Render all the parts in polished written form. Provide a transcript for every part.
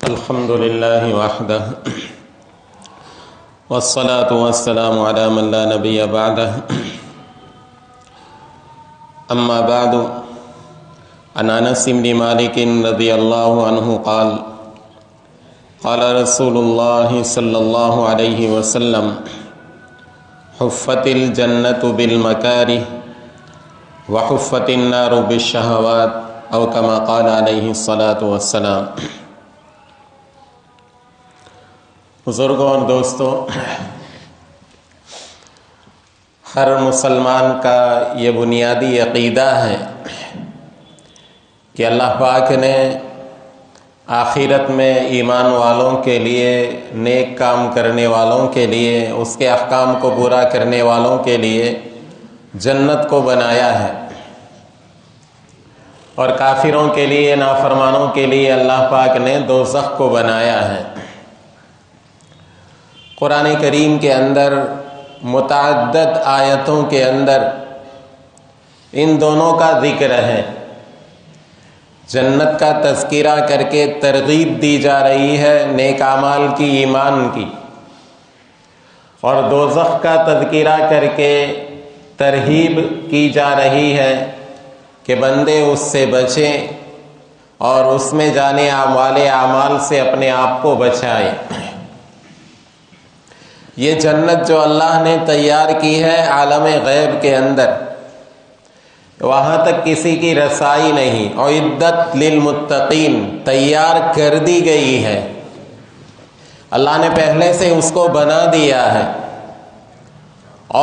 الحمد لله وحده والصلاة والسلام على من لا نبي بعده أما بعد عن أنس بن مالك رضي الله عنه قال قال رسول الله صلى الله عليه وسلم حفت الجنة بالمكاره وحفت النار بالشهوات أو كما قال عليه الصلاة والسلام۔ بزرگوں اور دوستوں، ہر مسلمان کا یہ بنیادی عقیدہ ہے کہ اللہ پاک نے آخرت میں ایمان والوں کے لیے، نیک کام کرنے والوں کے لیے، اس کے احکام کو پورا کرنے والوں کے لیے جنت کو بنایا ہے، اور کافروں کے لیے، نافرمانوں کے لیے اللہ پاک نے دوزخ کو بنایا ہے۔ قرآن کریم کے اندر متعدد آیتوں کے اندر ان دونوں کا ذکر ہے۔ جنت کا تذکرہ کر کے ترغیب دی جا رہی ہے نیک اعمال کی، ایمان کی، اور دوزخ کا تذکرہ کر کے ترہیب کی جا رہی ہے کہ بندے اس سے بچیں اور اس میں جانے والے اعمال سے اپنے آپ کو بچائیں۔ یہ جنت جو اللہ نے تیار کی ہے عالم غیب کے اندر، وہاں تک کسی کی رسائی نہیں، اعدت للمتقین، تیار کر دی گئی ہے۔ اللہ نے پہلے سے اس کو بنا دیا ہے،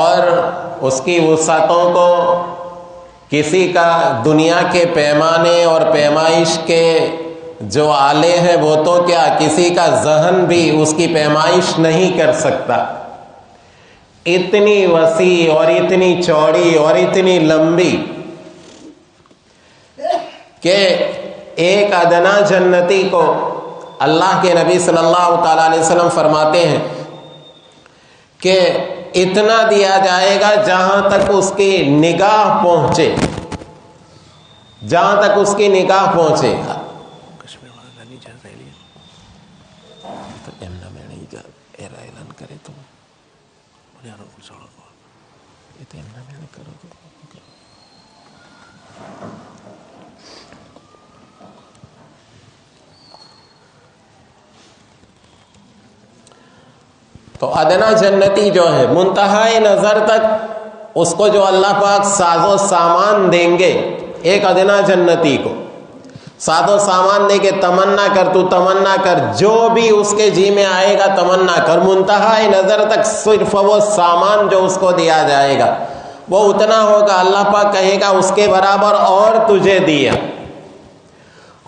اور اس کی وسعتوں کو کسی کا دنیا کے پیمانے اور پیمائش کے جو آلے ہیں وہ تو کیا، کسی کا ذہن بھی اس کی پیمائش نہیں کر سکتا۔ اتنی وسیع اور اتنی چوڑی اور اتنی لمبی کہ ایک ادنا جنتی کو اللہ کے نبی صلی اللہ تعالی علیہ وسلم فرماتے ہیں کہ اتنا دیا جائے گا جہاں تک اس کی نگاہ پہنچے، جہاں تک اس کی نگاہ پہنچے۔ تو ادنا جنتی جو ہے، منتہائی نظر تک اس کو جو اللہ پاک ساز و سامان دیں گے، ایک ادنا جنتی کو ساز و سامان دے کے تمنا کر، تو تمنا کر، جو بھی اس کے جی میں آئے گا تمنا کر، منتہائی نظر تک صرف وہ سامان جو اس کو دیا جائے گا وہ اتنا ہوگا، اللہ پاک کہے گا اس کے برابر اور تجھے دیا۔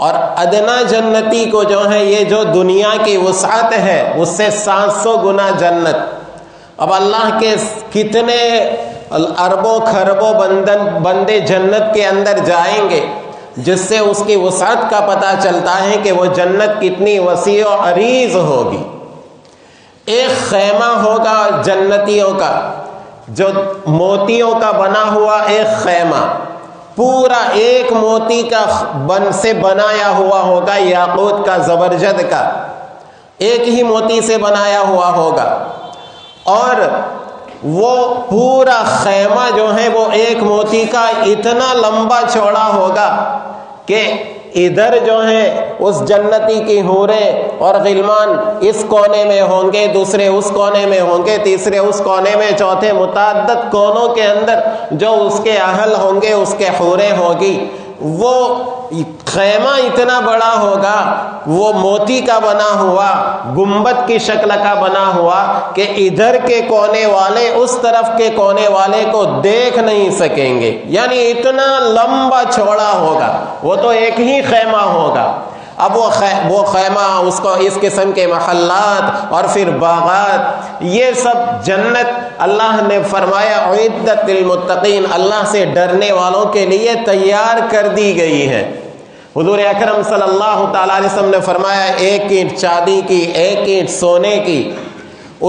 اور ادنا جنتی کو جو ہے، یہ جو دنیا کی وسعت ہے اس سے 700 گنا جنت۔ اب اللہ کے کتنے اربوں خربوں بندے جنت کے اندر جائیں گے، جس سے اس کی وسعت کا پتہ چلتا ہے کہ وہ جنت کتنی وسیع و عریض ہوگی۔ ایک خیمہ ہوگا جنتیوں کا، جو موتیوں کا بنا ہوا ایک خیمہ، پورا ایک موتی کا بن سے بنایا ہوا ہوگا، یاقوت کا، زبرجد کا، ایک ہی موتی سے بنایا ہوا ہوگا، اور وہ پورا خیمہ جو ہے وہ ایک موتی کا اتنا لمبا چوڑا ہوگا کہ ادھر جو ہے اس جنتی کی حوریں اور غلمان اس کونے میں ہوں گے، دوسرے اس کونے میں ہوں گے، تیسرے اس کونے میں، چوتھے، متعدد کونوں کے اندر جو اس کے اہل ہوں گے، اس کے حوریں ہوگی۔ وہ خیمہ اتنا بڑا ہوگا، وہ موتی کا بنا ہوا، گنبد کی شکل کا بنا ہوا کہ ادھر کے کونے والے اس طرف کے کونے والے کو دیکھ نہیں سکیں گے، یعنی اتنا لمبا چوڑا ہوگا، وہ تو ایک ہی خیمہ ہوگا۔ اب وہ خیمہ، اس کو اس قسم کے محلات اور پھر باغات، یہ سب جنت اللہ نے فرمایا اعدت للمتقین، اللہ سے ڈرنے والوں کے لیے تیار کر دی گئی ہے۔ حضور اکرم صلی اللہ تعالی علیہ وسلم نے فرمایا ایک اینٹ چاندی کی، ایک اینٹ سونے کی،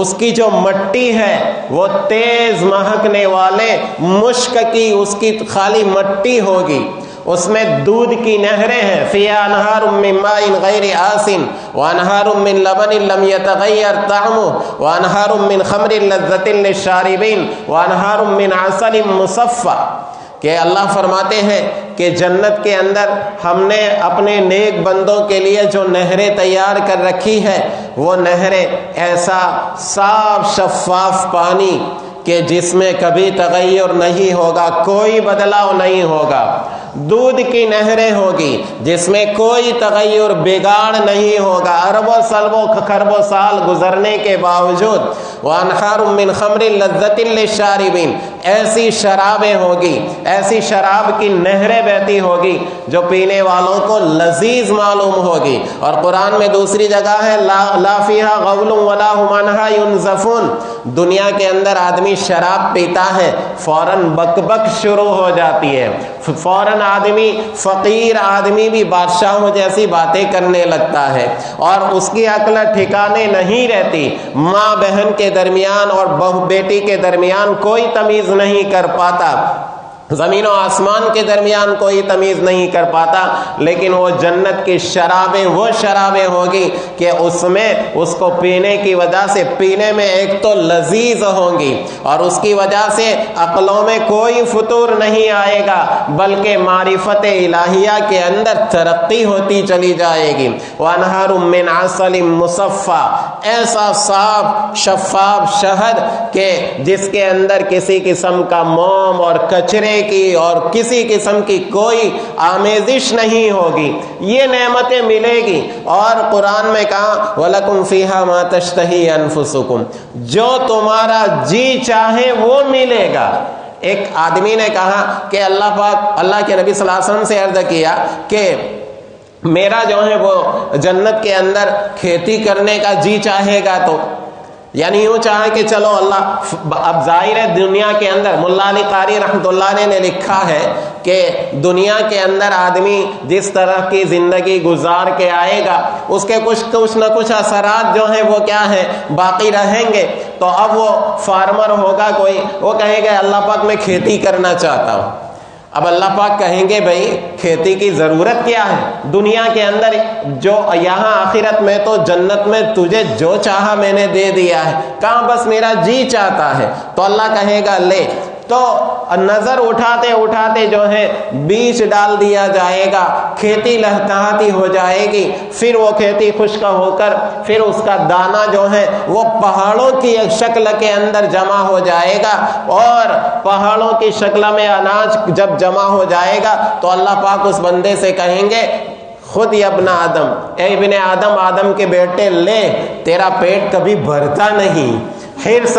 اس کی جو مٹی ہے وہ تیز مہکنے والے مشک کی اس کی خالی مٹی ہوگی، اس میں دودھ کی نہریں ہیں، فیہا انہار من ماء غیر آسن وانہار من لبن لم یتغیر طعمہ وانہار من خمر لذۃ للشاربین وانہار من عسل مصفى، کہ اللہ فرماتے ہیں کہ جنت کے اندر ہم نے اپنے نیک بندوں کے لیے جو نہریں تیار کر رکھی ہے، وہ نہریں ایسا صاف شفاف پانی کہ جس میں کبھی تغیر نہیں ہوگا، کوئی بدلاؤ نہیں ہوگا، دودھ کی نہریں ہوگی جس میں کوئی تغیر بگاڑ نہیں ہوگا، اربوں سلبوں خربوں سال گزرنے کے باوجود، وانہار من خمر لذۃ للشاربین، ایسی شرابیں ہوگی، ایسی شراب کی نہریں بہتی ہوگی جو پینے والوں کو لذیذ معلوم ہوگی۔ اور قرآن میں دوسری جگہ ہے لا فیہا غول ولا هم عنہا ینزفون، دنیا کے اندر آدمی شراب پیتا ہے فوراً بک بک شروع ہو جاتی ہے، فوراً آدمی فقیر آدمی بھی بادشاہوں جیسی باتیں کرنے لگتا ہے، اور اس کی عقل ٹھکانے نہیں رہتی، ماں بہن کے درمیان اور بہو بیٹی کے درمیان کوئی تمیز نہیں کر پاتا، زمین و آسمان کے درمیان کوئی تمیز نہیں کر پاتا، لیکن وہ جنت کی شرابیں وہ شرابیں ہوگی کہ اس میں اس کو پینے کی وجہ سے، پینے میں ایک تو لذیذ ہوں گی اور اس کی وجہ سے عقلوں میں کوئی فطور نہیں آئے گا، بلکہ معرفت الہیہ کے اندر ترقی ہوتی چلی جائے گی۔ وانہار من عسل مصفى، ایسا صاف شفاف شہد کہ جس کے اندر کسی قسم کا موم اور کچرے کی اور کسی قسم کی کوئی آمیزش نہیں ہوگی، یہ نعمتیں ملے گی۔ اور قرآن میں کہا وَلَكُمْ فِيهَا مَا تَشْتَهِي أَنفُسُكُمْ، جو تمہارا جی چاہے وہ ملے گا۔ ایک آدمی نے کہا کہ اللہ پاک، اللہ کے نبی صلی اللہ علیہ وسلم سے عرض کیا کہ میرا جو ہے وہ جنت کے اندر کھیتی کرنے کا جی چاہے گا، تو یعنی یوں چاہے کہ چلو اللہ، اب ظاہر ہے دنیا کے اندر ملا علی قاری رحمۃ اللہ نے لکھا ہے کہ دنیا کے اندر آدمی جس طرح کی زندگی گزار کے آئے گا اس کے کچھ نہ کچھ اثرات جو ہیں وہ کیا ہیں، باقی رہیں گے۔ تو اب وہ فارمر ہوگا کوئی، وہ کہے گا اللہ پاک میں کھیتی کرنا چاہتا ہوں۔ اب اللہ پاک کہیں گے بھائی کھیتی کی ضرورت کیا ہے، دنیا کے اندر جو یہاں آخرت میں تو جنت میں تجھے جو چاہا میں نے دے دیا ہے، کہاں بس میرا جی چاہتا ہے۔ تو اللہ کہے گا لے، تو نظر اٹھاتے اٹھاتے جو ہے بیج ڈال دیا جائے گا، کھیتی لہلہاتی ہو جائے گی، پھر وہ کھیتی خشک ہو کر پھر اس کا دانہ جو ہے وہ پہاڑوں کی شکل کے اندر جمع ہو جائے گا، اور پہاڑوں کی شکل میں اناج جب جمع ہو جائے گا تو اللہ پاک اس بندے سے کہیں گے خود یا ابن آدم، اے ابن آدم، آدم کے بیٹے لے، تیرا پیٹ کبھی بھرتا نہیں۔ حرص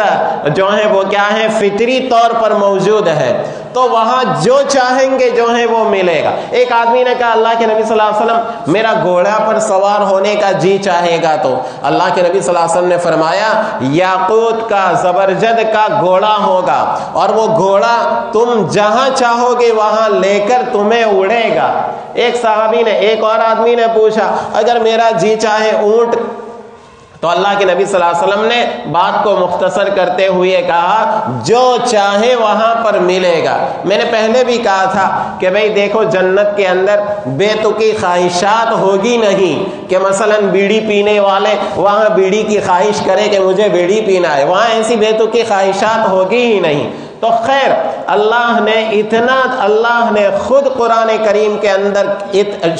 جو ہے وہ کیا ہے، فطری طور پر موجود ہے، تو وہاں جو چاہیں گے جو ہے وہ ملے گا۔ ایک آدمی نے کہا اللہ کے نبی صلی اللہ علیہ وسلم میرا گھوڑا پر سوار ہونے کا جی چاہے گا، تو اللہ کے نبی صلی اللہ علیہ وسلم نے فرمایا یاقوت کا زبرجد کا گھوڑا ہوگا، اور وہ گھوڑا تم جہاں چاہو گے وہاں لے کر تمہیں اڑے گا۔ ایک صحابی نے، ایک اور آدمی نے پوچھا اگر میرا جی چاہے اونٹ، تو اللہ کے نبی صلی اللہ علیہ وسلم نے بات کو مختصر کرتے ہوئے کہا جو چاہے وہاں پر ملے گا۔ میں نے پہلے بھی کہا تھا کہ بھئی دیکھو جنت کے اندر بے تکی خواہشات ہوگی نہیں، کہ مثلا بیڑی پینے والے وہاں بیڑی کی خواہش کرے کہ مجھے بیڑی پینا ہے، وہاں ایسی بے تکی خواہشات ہوگی ہی نہیں۔ تو خیر اللہ نے خود قرآن کریم کے اندر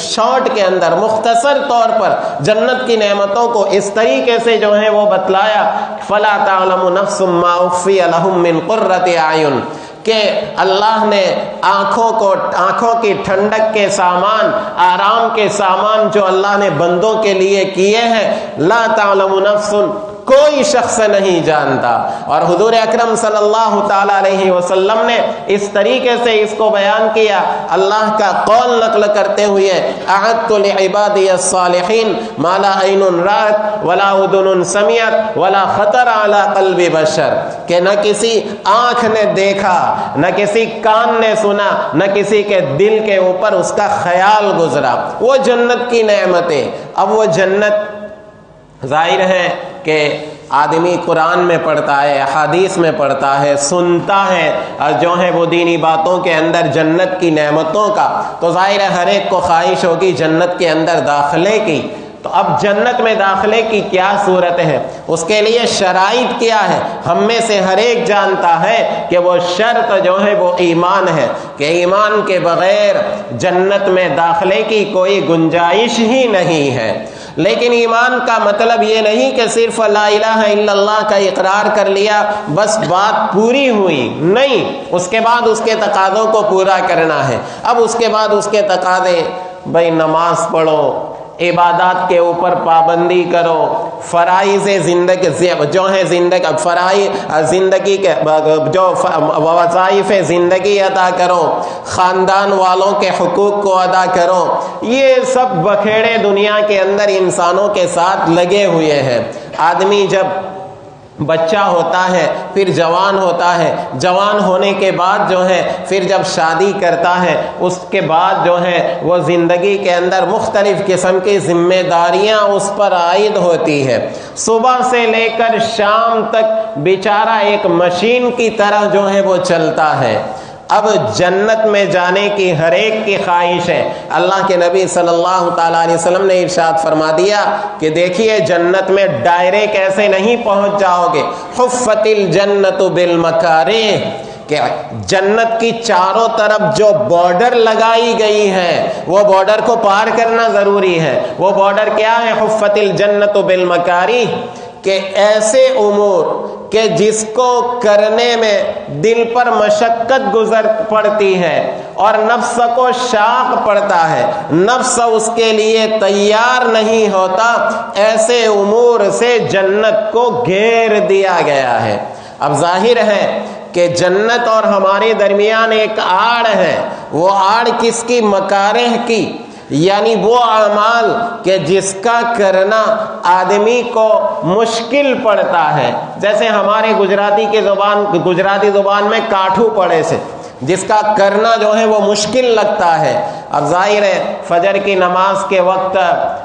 شارٹ کے اندر مختصر طور پر جنت کی نعمتوں کو اس طریقے سے جو ہے وہ بتلایا، فلا تعلم نفس ما اخفی لهم من قرۃ اعین، کہ اللہ نے آنکھوں کی ٹھنڈک کے سامان، آرام کے سامان جو اللہ نے بندوں کے لیے کیے ہیں، لا تعلم نفس، کوئی شخص نہیں جانتا۔ اور حضور اکرم صلی اللہ تعالی علیہ وسلم نے اس طریقے سے اس کو بیان کیا، اللہ کا قول نقل کرتے ہوئے اعدت لعبادی الصالحین ما لا عین رأت ولا اذن سمعت ولا خطر علی قلب بشر، کہ نہ کسی آنکھ نے دیکھا، نہ کسی کان نے سنا، نہ کسی کے دل کے اوپر اس کا خیال گزرا۔ وہ جنت کی نعمتیں، اب وہ جنت ظاہر ہے کہ آدمی قرآن میں پڑھتا ہے، احادیث میں پڑھتا ہے، سنتا ہے اور جو ہے وہ دینی باتوں کے اندر جنت کی نعمتوں کا، تو ظاہر ہے ہر ایک کو خواہش ہوگی جنت کے اندر داخلے کی۔ تو اب جنت میں داخلے کی کیا صورت ہے، اس کے لیے شرائط کیا ہے؟ ہم میں سے ہر ایک جانتا ہے کہ وہ شرط جو ہے وہ ایمان ہے، کہ ایمان کے بغیر جنت میں داخلے کی کوئی گنجائش ہی نہیں ہے۔ لیکن ایمان کا مطلب یہ نہیں کہ صرف لا الہ الا اللہ کا اقرار کر لیا بس بات پوری ہوئی، نہیں، اس کے بعد اس کے تقاضوں کو پورا کرنا ہے۔ اب اس کے بعد اس کے تقاضے، بھائی نماز پڑھو، عبادات کے اوپر پابندی کرو، فرائض زندگی جو ہے زندگی کے جو وظائف زندگی ادا کرو، خاندان والوں کے حقوق کو ادا کرو، یہ سب بکھیڑے دنیا کے اندر انسانوں کے ساتھ لگے ہوئے ہیں۔ آدمی جب بچہ ہوتا ہے، پھر جوان ہوتا ہے، جوان ہونے کے بعد جو ہے پھر جب شادی کرتا ہے، اس کے بعد جو ہے وہ زندگی کے اندر مختلف قسم کی ذمہ داریاں اس پر عائد ہوتی ہے۔ صبح سے لے کر شام تک بیچارہ ایک مشین کی طرح جو ہے وہ چلتا ہے۔ اب جنت میں جانے کی ہر ایک کی خواہش ہے۔ اللہ کے نبی صلی اللہ تعالیٰ علیہ وسلم نے ارشاد فرما دیا کہ دیکھیے جنت میں ڈائریکٹ ایسے نہیں پہنچ جاؤ گے، حفت الجنت بالمکارہ، کہ جنت کی چاروں طرف جو بارڈر لگائی گئی ہے وہ بارڈر کو پار کرنا ضروری ہے۔ وہ بارڈر کیا ہے؟ حفت الجنت بالمکارہ، کہ ایسے امور کہ جس کو کرنے میں دل پر مشقت گزر پڑتی ہے اور نفس کو شاق پڑتا ہے، نفس اس کے لیے تیار نہیں ہوتا، ایسے امور سے جنت کو گھیر دیا گیا ہے۔ اب ظاہر ہے کہ جنت اور ہمارے درمیان ایک آڑ ہے، وہ آڑ کس کی؟ مکارہ کی، یعنی وہ اعمال کہ جس کا کرنا آدمی کو مشکل پڑتا ہے، جیسے ہمارے گجراتی زبان میں کاٹھو پڑے سے، جس کا کرنا جو ہے وہ مشکل لگتا ہے۔ اب ظاہر ہے فجر کی نماز کے وقت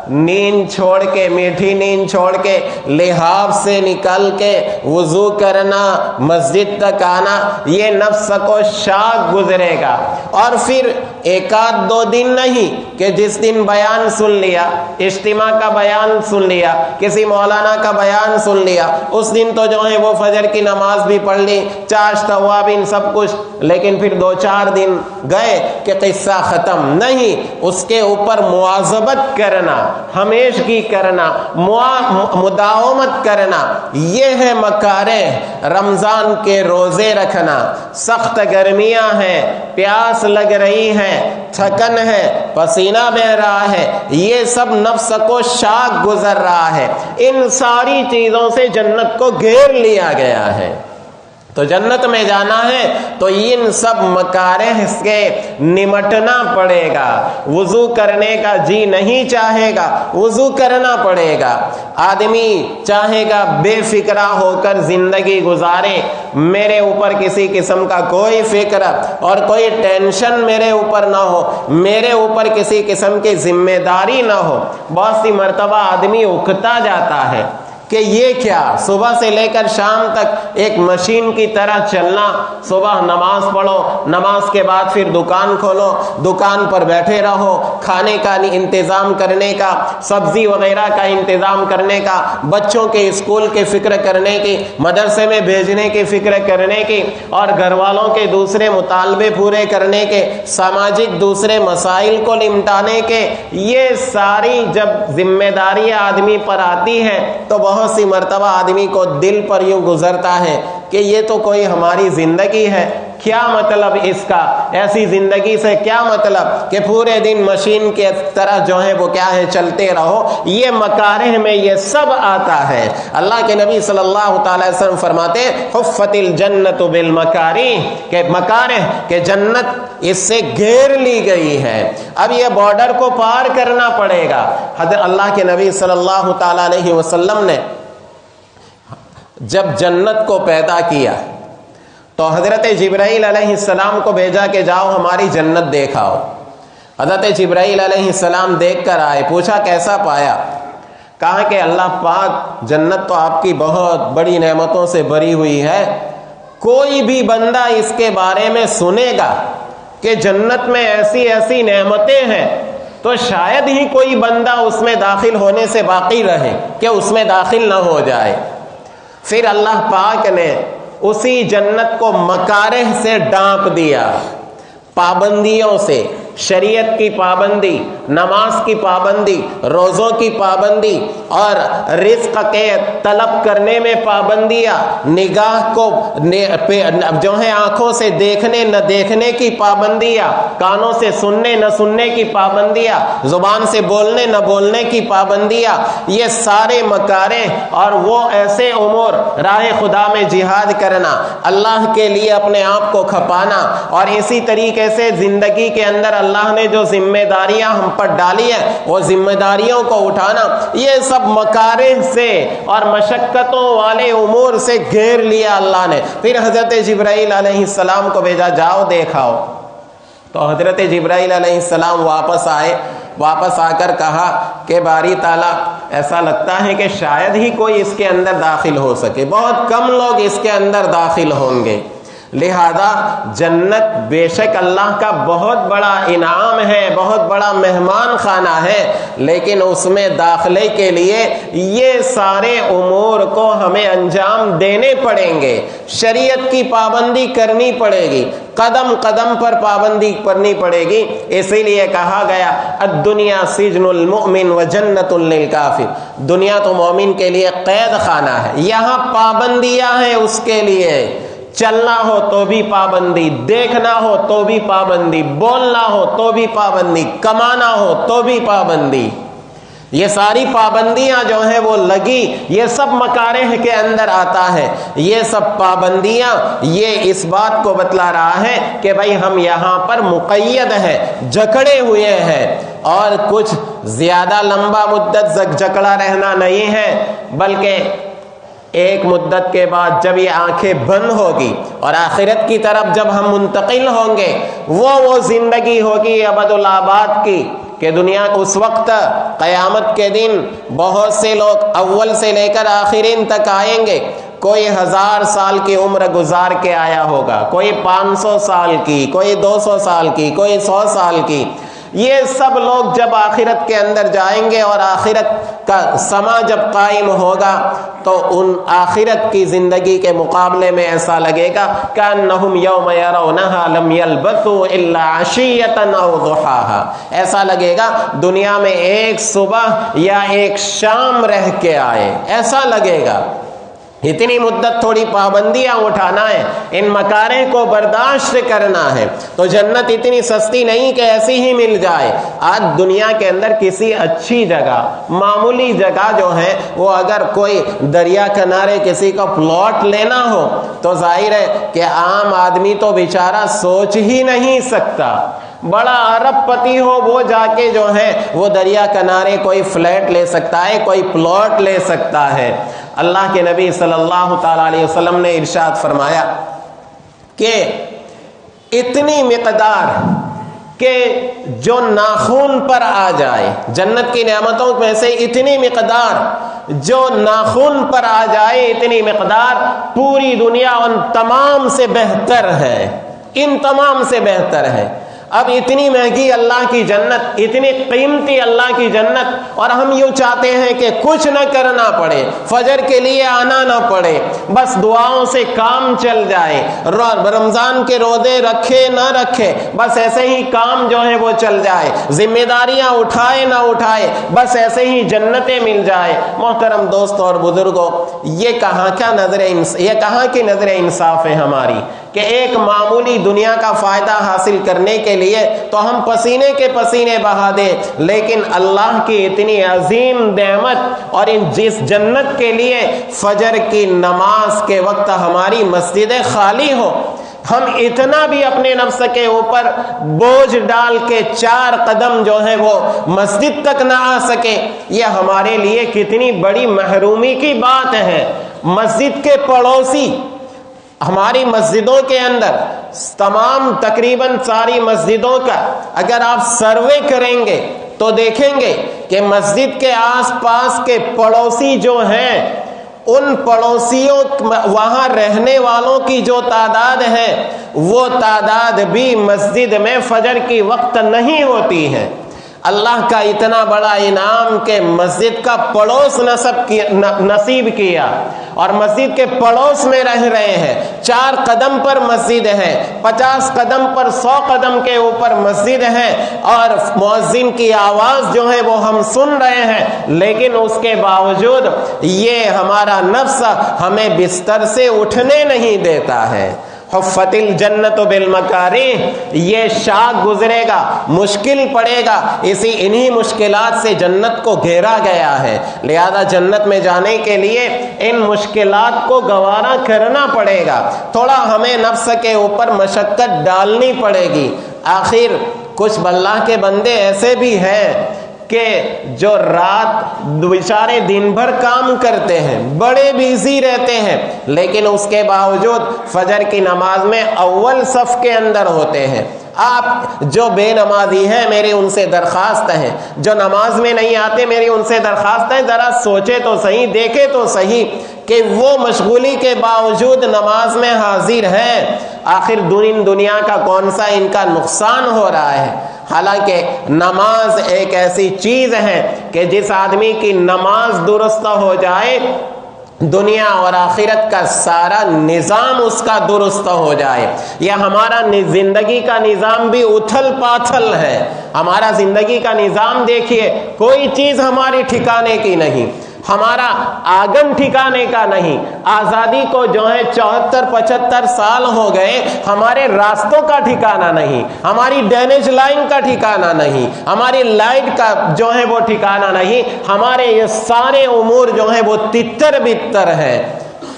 نیند چھوڑ کے، میٹھی نیند چھوڑ کے، لحاف سے نکل کے وضو کرنا، مسجد تک آنا، یہ نفس کو شاق گزرے گا۔ اور پھر ایک آدھ دو دن نہیں کہ جس دن بیان سن لیا، اجتماع کا بیان سن لیا، کسی مولانا کا بیان سن لیا، اس دن تو جو ہے وہ فجر کی نماز بھی پڑھ لی، چاشت توابین سب کچھ، لیکن پھر 2-4 دن گئے کہ قصہ ختم نہیں۔ اس کے اوپر مواظبت کرنا، ہمیشگی کرنا، مداومت کرنا، یہ ہے مکارہ۔ رمضان کے روزے رکھنا، سخت گرمیاں ہیں، پیاس لگ رہی ہے، تھکن ہے، پسینہ بہ رہا ہے، یہ سب نفس کو شاق گزر رہا ہے، ان ساری چیزوں سے جنت کو گھیر لیا گیا ہے۔ تو جنت میں جانا ہے تو ان سب مکارہ سے نمٹنا پڑے گا۔ وضو کرنے کا جی نہیں چاہے گا، وضو کرنا پڑے گا۔ آدمی چاہے گا بے فکرہ ہو کر زندگی گزارے، میرے اوپر کسی قسم کا کوئی فکر اور کوئی ٹینشن میرے اوپر نہ ہو، میرے اوپر کسی قسم کی ذمہ داری نہ ہو۔ بہت سی مرتبہ آدمی اکتا جاتا ہے کہ یہ کیا، صبح سے لے کر شام تک ایک مشین کی طرح چلنا، صبح نماز پڑھو، نماز کے بعد پھر دکان کھولو، دکان پر بیٹھے رہو، کھانے کا انتظام کرنے کا، سبزی وغیرہ کا انتظام کرنے کا، بچوں کے اسکول کی فکر کرنے کی، مدرسے میں بھیجنے کی فکر کرنے کی، اور گھر والوں کے دوسرے مطالبے پورے کرنے کے، سماجک دوسرے مسائل کو نمٹانے کے، یہ ساری جب ذمہ داریاں آدمی پر آتی ہے تو بہت سی مرتبہ آدمی کو دل پر یوں گزرتا ہے کہ یہ تو کوئی ہماری زندگی ہے، کیا مطلب اس کا، ایسی زندگی سے کیا مطلب کہ پورے دن مشین کے طرح جو ہے وہ کیا ہے چلتے رہو۔ یہ مکارہ میں یہ سب آتا ہے۔ اللہ کے نبی صلی اللہ تعالی وسلم فرماتے ہیں حفت الجنت بالمکارہ، کہ مکارہ کہ جنت اس سے گھیر لی گئی ہے۔ اب یہ بارڈر کو پار کرنا پڑے گا۔ حضرت اللہ کے نبی صلی اللہ تعالی علیہ وسلم نے جب جنت کو پیدا کیا تو حضرت جبرائیل علیہ السلام کو بھیجا کہ جاؤ ہماری جنت دیکھاؤ۔ حضرت جبرائیل علیہ السلام دیکھ کر آئے، پوچھا کیسا پایا؟ کہا کہ اللہ پاک جنت تو آپ کی بہت بڑی نعمتوں سے بھری ہوئی ہے، کوئی بھی بندہ اس کے بارے میں سنے گا کہ جنت میں ایسی ایسی نعمتیں ہیں تو شاید ہی کوئی بندہ اس میں داخل ہونے سے باقی رہے کہ اس میں داخل نہ ہو جائے۔ پھر اللہ پاک نے اسی جنت کو مکارہ سے ڈانپ دیا، پابندیوں سے، شریعت کی پابندی، نماز کی پابندی، روزوں کی پابندی، اور رزق کے طلب کرنے میں پابندیاں، نگاہ کو جو ہے آنکھوں سے دیکھنے نہ دیکھنے کی پابندیاں، کانوں سے سننے نہ سننے کی پابندیاں، زبان سے بولنے نہ بولنے کی پابندیاں، یہ سارے مکارے اور وہ ایسے امور، راہ خدا میں جہاد کرنا، اللہ کے لیے اپنے آپ کو کھپانا، اور اسی طریقے سے زندگی کے اندر اللہ نے جو ذمہ داریاں ہم پر ڈالی ہیں وہ ذمہ داریوں کو اٹھانا، یہ سب مکارہ سے اور مشقتوں والے امور سے گھیر لیا اللہ نے۔ پھر حضرت جبرائیل علیہ السلام کو بھیجا، جاؤ دیکھاؤ۔ تو حضرت جبرائیل علیہ السلام واپس آئے، واپس آ کر کہا کہ باری تعالیٰ ایسا لگتا ہے کہ شاید ہی کوئی اس کے اندر داخل ہو سکے، بہت کم لوگ اس کے اندر داخل ہوں گے، لہذا جنت بے شک اللہ کا بہت بڑا انعام ہے، بہت بڑا مہمان خانہ ہے، لیکن اس میں داخلے کے لیے یہ سارے امور کو ہمیں انجام دینے پڑیں گے، شریعت کی پابندی کرنی پڑے گی، قدم قدم پر پابندی کرنی پڑے گی۔ اسی لیے کہا گیا الدنیا سجن المؤمن و جنت للکافر، دنیا تو مومن کے لیے قید خانہ ہے، یہاں پابندیاں ہیں اس کے لیے، چلنا ہو تو بھی پابندی، دیکھنا ہو تو بھی پابندی، بولنا ہو تو بھی پابندی، کمانا ہو تو بھی پابندی، یہ ساری پابندیاں جو ہیں وہ لگی، یہ سب مکارہ کے اندر آتا ہے۔ یہ سب پابندیاں یہ اس بات کو بتلا رہا ہے کہ بھائی ہم یہاں پر مقید ہیں، جکڑے ہوئے ہیں، اور کچھ زیادہ لمبا مدت جکڑا رہنا نہیں ہے، بلکہ ایک مدت کے بعد جب یہ آنکھیں بند ہوگی اور آخرت کی طرف جب ہم منتقل ہوں گے، وہ زندگی ہوگی ابد الآباد کی، کہ دنیا کو اس وقت قیامت کے دن بہت سے لوگ اول سے لے کر آخرین تک آئیں گے، کوئی 1000 سال کی عمر گزار کے آیا ہوگا، کوئی 500 سال کی، کوئی 200 سال کی، کوئی 100 سال کی، یہ سب لوگ جب آخرت کے اندر جائیں گے اور آخرت کا سما جب قائم ہوگا تو ان آخرت کی زندگی کے مقابلے میں ایسا لگے گا کأنہم یوم یرونہا لم یلبثوا الا عشیۃ او ضحاہا، ایسا لگے گا دنیا میں ایک صبح یا ایک شام رہ کے آئے، ایسا لگے گا۔ اتنی مدت تھوڑی پابندیاں اٹھانا ہے، ان مکارہ کو برداشت کرنا ہے، تو جنت اتنی سستی نہیں کہ ایسی ہی مل جائے۔ آج دنیا کے اندر کسی اچھی جگہ، معمولی جگہ جو ہے وہ اگر کوئی دریا کنارے کسی کو پلاٹ لینا ہو تو ظاہر ہے کہ عام آدمی تو بیچارہ سوچ ہی نہیں سکتا، بڑا ارب پتی ہو وہ جا کے جو ہے وہ دریا کنارے کوئی فلیٹ لے سکتا ہے، کوئی پلاٹ لے سکتا ہے۔ اللہ کے نبی صلی اللہ تعالی علیہ وسلم نے ارشاد فرمایا کہ اتنی مقدار کہ جو ناخون پر آ جائے، جنت کی نعمتوں میں سے اتنی مقدار جو ناخون پر آ جائے، اتنی مقدار پوری دنیا ان تمام سے بہتر ہے، ان تمام سے بہتر ہے۔ اب اتنی مہنگی اللہ کی جنت، اتنی قیمتی اللہ کی جنت، اور ہم یوں چاہتے ہیں کہ کچھ نہ کرنا پڑے، فجر کے لیے آنا نہ پڑے، بس دعاؤں سے کام چل جائے، رمضان کے روزے رکھے نہ رکھے، بس ایسے ہی کام جو ہے وہ چل جائے، ذمہ داریاں اٹھائے نہ اٹھائے، بس ایسے ہی جنتیں مل جائے۔ محترم دوستوں اور بزرگوں، یہ کہاں کی نظر انصاف ہے ہماری کہ ایک معمولی دنیا کا فائدہ حاصل کرنے کے لیے تو ہم پسینے کے پسینے بہا دیں، لیکن اللہ کی اتنی عظیم نعمت اور جس جنت کے لیے فجر کی نماز کے وقت ہماری مسجدیں خالی ہو، ہم اتنا بھی اپنے نفس کے اوپر بوجھ ڈال کے 4 قدم جو ہے وہ مسجد تک نہ آ سکے، یہ ہمارے لیے کتنی بڑی محرومی کی بات ہے۔ مسجد کے پڑوسی، ہماری مسجدوں کے اندر تمام تقریباً ساری مسجدوں کا اگر آپ سروے کریں گے تو دیکھیں گے کہ مسجد کے آس پاس کے پڑوسی جو ہیں ان پڑوسیوں وہاں رہنے والوں کی جو تعداد ہے وہ تعداد بھی مسجد میں فجر کی وقت نہیں ہوتی ہے۔ اللہ کا اتنا بڑا انعام کہ مسجد کا پڑوس نصیب کیا اور مسجد کے پڑوس میں رہ رہے ہیں، 4 قدم پر مسجد ہے، 50 قدم پر 100 قدم کے اوپر مسجد ہے، اور مؤذن کی آواز جو ہے وہ ہم سن رہے ہیں، لیکن اس کے باوجود یہ ہمارا نفس ہمیں بستر سے اٹھنے نہیں دیتا ہے۔ حفت الجنت بالمکارہ، یہ شاخ گزرے گا، مشکل پڑے گا، انہی مشکلات سے جنت کو گھیرا گیا ہے، لہذا جنت میں جانے کے لیے ان مشکلات کو گوارا کرنا پڑے گا، تھوڑا ہمیں نفس کے اوپر مشقت ڈالنی پڑے گی۔ آخر کچھ اللہ کے بندے ایسے بھی ہیں کہ جو رات بیچارے دن بھر کام کرتے ہیں، بڑے بیزی رہتے ہیں، لیکن اس کے باوجود فجر کی نماز میں اول صف کے اندر ہوتے ہیں۔ آپ جو بے نمازی ہیں میری ان سے درخواست ہے، جو نماز میں نہیں آتے میری ان سے درخواست ہے، ذرا سوچے تو صحیح، دیکھے تو صحیح کہ وہ مشغولی کے باوجود نماز میں حاضر ہیں، آخر دنیا کا کون سا ان کا نقصان ہو رہا ہے؟ حالانکہ نماز ایک ایسی چیز ہے کہ جس آدمی کی نماز درست ہو جائے دنیا اور آخرت کا سارا نظام اس کا درست ہو جائے۔ یہ ہمارا زندگی کا نظام بھی اتھل پاتھل ہے، ہمارا زندگی کا نظام دیکھیے، کوئی چیز ہماری ٹھکانے کی نہیں، ہمارا آنگن ٹھکانے کا نہیں، آزادی کو جو ہے 74-75 سال ہو گئے، ہمارے راستوں کا ٹھکانہ نہیں، ہماری ڈینیج لائن کا ٹھکانہ نہیں، ہماری لائٹ کا جو ہے وہ ٹھکانہ نہیں، ہمارے یہ سارے امور جو ہیں وہ تتر بتر ہیں۔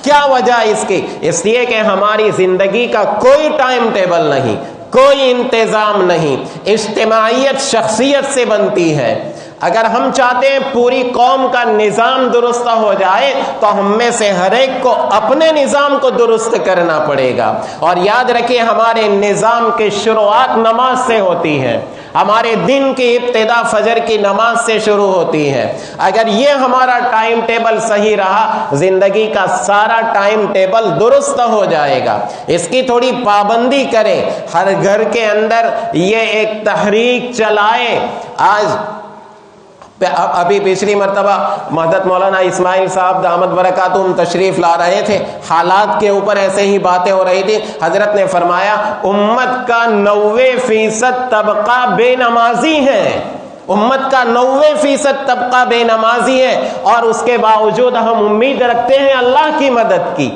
کیا وجہ اس کی؟ اس لیے کہ ہماری زندگی کا کوئی ٹائم ٹیبل نہیں، کوئی انتظام نہیں، اجتماعیت شخصیت سے بنتی ہے۔ اگر ہم چاہتے ہیں پوری قوم کا نظام درست ہو جائے تو ہم میں سے ہر ایک کو اپنے نظام کو درست کرنا پڑے گا، اور یاد رکھیں ہمارے نظام کی شروعات نماز سے ہوتی ہے، ہمارے دن کی ابتدا فجر کی نماز سے شروع ہوتی ہے۔ اگر یہ ہمارا ٹائم ٹیبل صحیح رہا زندگی کا سارا ٹائم ٹیبل درست ہو جائے گا۔ اس کی تھوڑی پابندی کریں، ہر گھر کے اندر یہ ایک تحریک چلائے۔ آج ابھی پچھلی مرتبہ حضرت مولانا اسماعیل صاحب دامت برکاتہم تشریف لا رہے تھے، حالات کے اوپر ایسے ہی باتیں ہو رہی تھی، حضرت نے فرمایا امت کا 90% طبقہ بے نمازی ہے، امت کا 90% طبقہ بے نمازی ہے، اور اس کے باوجود ہم امید رکھتے ہیں اللہ کی مدد کی۔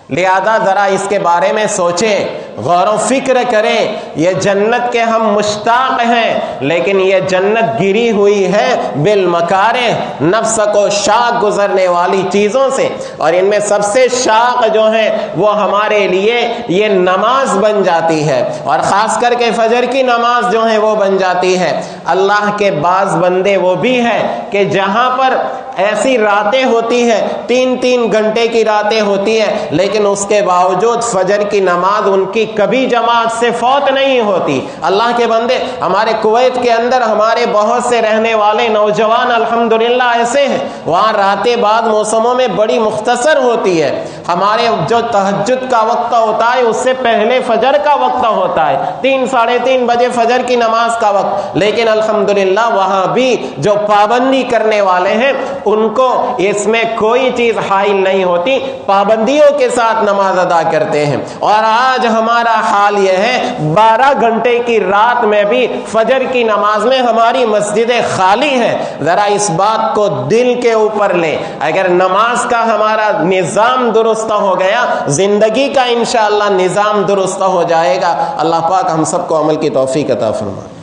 لہذا ذرا اس کے بارے میں سوچیں، غور و فکر کریں۔ یہ جنت کے ہم مشتاق ہیں، لیکن یہ جنت گری ہوئی ہے بالمکارہ، نفس کو شاق گزرنے والی چیزوں سے، اور ان میں سب سے شاق جو ہے وہ ہمارے لیے یہ نماز بن جاتی ہے، اور خاص کر کے فجر کی نماز جو ہے وہ بن جاتی ہے۔ اللہ کے بعض بندے وہ بھی ہیں کہ جہاں پر ایسی راتیں ہوتی ہیں، 3-3 گھنٹے کی راتیں ہوتی ہیں، لیکن اس کے باوجود فجر کی نماز ان کی کبھی جماعت سے فوت نہیں ہوتی۔ اللہ کے بندے، ہمارے کویت کے اندر ہمارے بہت سے رہنے والے نوجوان الحمدللہ ایسے ہیں، وہاں راتیں بعض موسموں میں بڑی مختصر ہوتی ہے، ہمارے جو تہجد کا وقت ہوتا ہے اس سے پہلے فجر کا وقت ہوتا ہے، 3-3:30 بجے فجر کی نماز کا وقت، لیکن الحمدللہ وہاں بھی جو پابندی کرنے والے ہیں ان کو اس میں کوئی چیز حائل نہیں ہوتی، پابندیوں کے ساتھ نماز ادا کرتے ہیں۔ اور آج ہمارا حال یہ ہے 12 گھنٹے کی رات میں بھی فجر کی نماز میں ہماری مسجدیں خالی ہیں۔ ذرا اس بات کو دل کے اوپر لیں، اگر نماز کا ہمارا نظام درست ہو گیا زندگی کا انشاءاللہ نظام درست ہو جائے گا۔ اللہ پاک ہم سب کو عمل کی توفیق عطا فرمائے۔